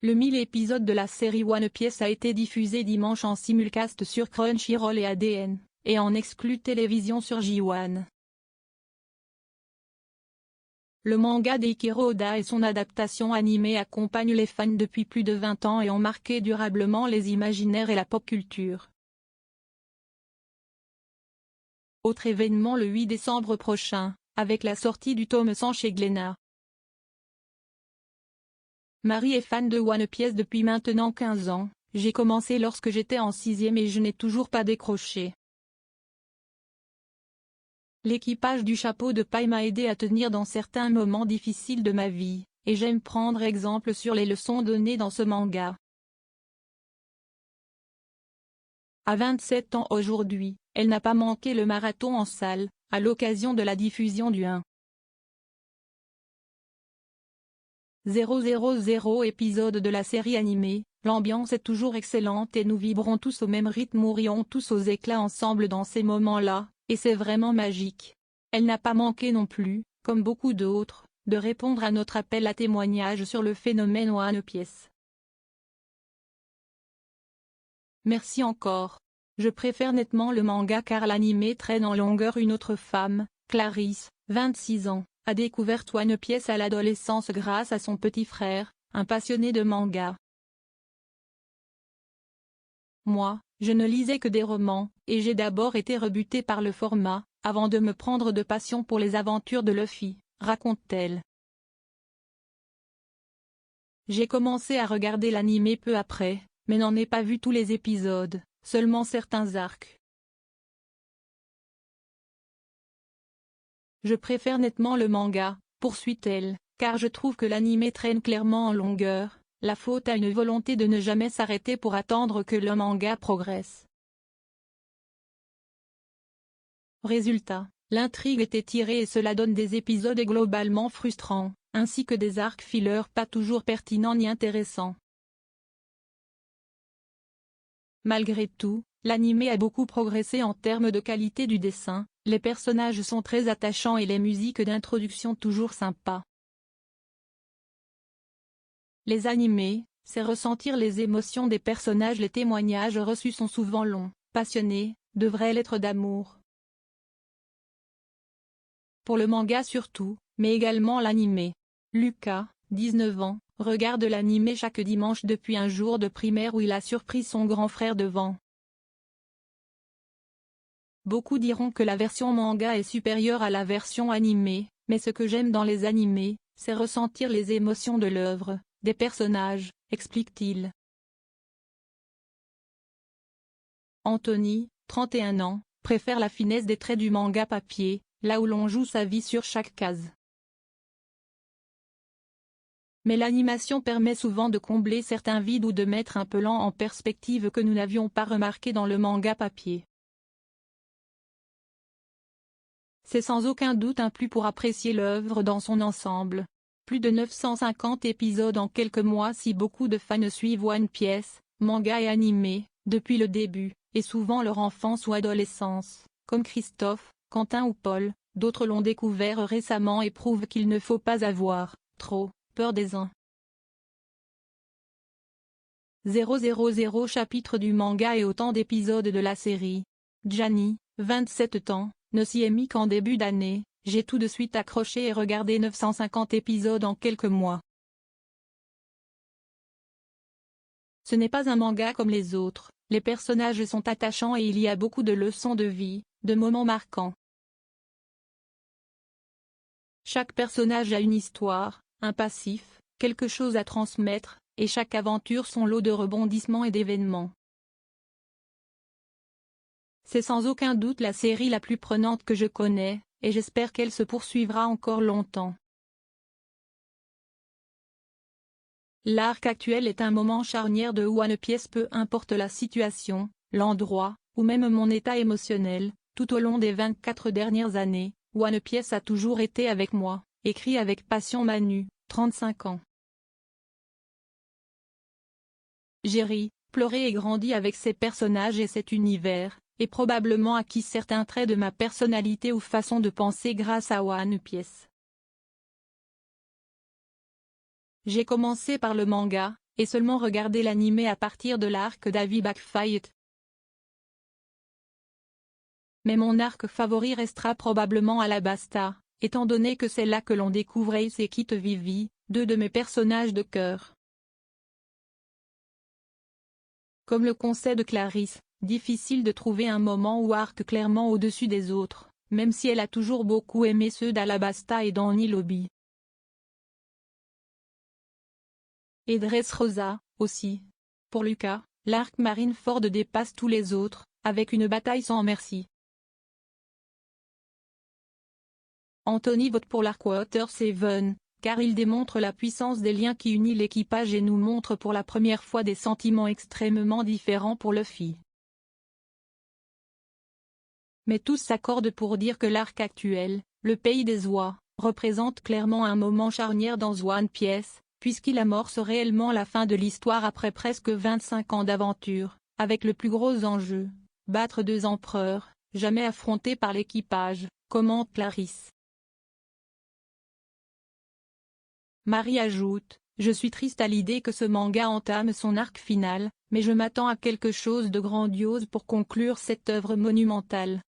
Le 1000 épisode de la série One Piece a été diffusé dimanche en simulcast sur Crunchyroll et ADN, et en exclu télévision sur J1. Le manga d'Eiichiro Oda et son adaptation animée accompagnent les fans depuis plus de 20 ans et ont marqué durablement les imaginaires et la pop culture. Autre événement le 8 décembre prochain, avec la sortie du tome 100 chez Glénat. Marie est fan de One Piece depuis maintenant 15 ans, j'ai commencé lorsque j'étais en 6e et je n'ai toujours pas décroché. L'équipage du chapeau de paille m'a aidé à tenir dans certains moments difficiles de ma vie, et j'aime prendre exemple sur les leçons données dans ce manga. À 27 ans aujourd'hui, elle n'a pas manqué le marathon en salle, à l'occasion de la diffusion du 1.000 épisode de la série animée. L'ambiance est toujours excellente et nous vibrons tous au même rythme ou rions tous aux éclats ensemble dans ces moments-là, et c'est vraiment magique. Elle n'a pas manqué non plus, comme beaucoup d'autres, de répondre à notre appel à témoignage sur le phénomène One Piece. Merci encore. Je préfère nettement le manga car l'anime traîne en longueur. Une autre femme, Clarisse, 26 ans, a découvert One Piece à l'adolescence grâce à son petit frère, un passionné de manga. Moi, je ne lisais que des romans, et j'ai d'abord été rebutée par le format, avant de me prendre de passion pour les aventures de Luffy, raconte-t-elle. J'ai commencé à regarder l'anime peu après, mais n'en ai pas vu tous les épisodes, seulement certains arcs. Je préfère nettement le manga, poursuit-elle, car je trouve que l'anime traîne clairement en longueur, la faute à une volonté de ne jamais s'arrêter pour attendre que le manga progresse. Résultat, l'intrigue est étirée et cela donne des épisodes globalement frustrants, ainsi que des arcs fillers pas toujours pertinents ni intéressants. Malgré tout, l'anime a beaucoup progressé en termes de qualité du dessin, les personnages sont très attachants et les musiques d'introduction toujours sympas. Les animés, c'est ressentir les émotions des personnages. Les témoignages reçus sont souvent longs, passionnés, de vraies lettres d'amour. Pour le manga surtout, mais également l'anime. Lucas, 19 ans, regarde l'anime chaque dimanche depuis un jour de primaire où il a surpris son grand frère devant. Beaucoup diront que la version manga est supérieure à la version animée, mais ce que j'aime dans les animés, c'est ressentir les émotions de l'œuvre, des personnages, explique-t-il. Anthony, 31 ans, préfère la finesse des traits du manga papier, là où l'on joue sa vie sur chaque case. Mais l'animation permet souvent de combler certains vides ou de mettre un plan en perspective que nous n'avions pas remarqué dans le manga papier. C'est sans aucun doute un plus pour apprécier l'œuvre dans son ensemble. Plus de 950 épisodes en quelques mois. Si beaucoup de fans suivent One Piece, manga et animé, depuis le début, et souvent leur enfance ou adolescence, comme Christophe, Quentin ou Paul, d'autres l'ont découvert récemment et prouvent qu'il ne faut pas avoir trop peur des 1.000 chapitres du manga et autant d'épisodes de la série. Gianni, 27 ans, ne s'y est mis qu'en début d'année, j'ai tout de suite accroché et regardé 950 épisodes en quelques mois. Ce n'est pas un manga comme les autres, les personnages sont attachants et il y a beaucoup de leçons de vie, de moments marquants. Chaque personnage a une histoire, un passif, quelque chose à transmettre, et chaque aventure son lot de rebondissements et d'événements. C'est sans aucun doute la série la plus prenante que je connais, et j'espère qu'elle se poursuivra encore longtemps. L'arc actuel est un moment charnière de One Piece. Peu importe la situation, l'endroit, ou même mon état émotionnel, tout au long des 24 dernières années, One Piece a toujours été avec moi, écrit avec passion Manu, 35 ans. J'ai ri, pleuré et grandi avec ces personnages et cet univers, et probablement acquis certains traits de ma personnalité ou façon de penser grâce à One Piece. J'ai commencé par le manga, et seulement regarder l'anime à partir de l'arc d'Avi Backfight. Mais mon arc favori restera probablement Alabasta, étant donné que c'est là que l'on découvre Ace et Kit Vivi, deux de mes personnages de cœur. Comme le concède Clarisse, difficile de trouver un moment ou arc clairement au-dessus des autres, même si elle a toujours beaucoup aimé ceux d'Alabasta et d'Annie Lobby. Et Dressrosa, aussi. Pour Lucas, l'arc Marineford dépasse tous les autres, avec une bataille sans merci. Anthony vote pour l'arc Water 7, car il démontre la puissance des liens qui unit l'équipage et nous montre pour la première fois des sentiments extrêmement différents pour Luffy. Mais tous s'accordent pour dire que l'arc actuel, le Pays des Oies, représente clairement un moment charnière dans One Piece, puisqu'il amorce réellement la fin de l'histoire après presque 25 ans d'aventure, avec le plus gros enjeu, battre 2 empereurs, jamais affrontés par l'équipage, commente Clarisse. Marie ajoute, je suis triste à l'idée que ce manga entame son arc final, mais je m'attends à quelque chose de grandiose pour conclure cette œuvre monumentale.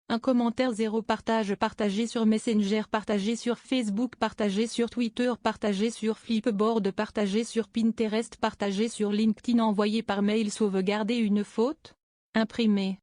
Un commentaire 0 partagé sur Messenger, partagé sur Facebook, partagé sur Twitter, partagé sur Flipboard, partagé sur Pinterest, partagé sur LinkedIn, envoyé par mail, sauvegarder une faute, imprimé.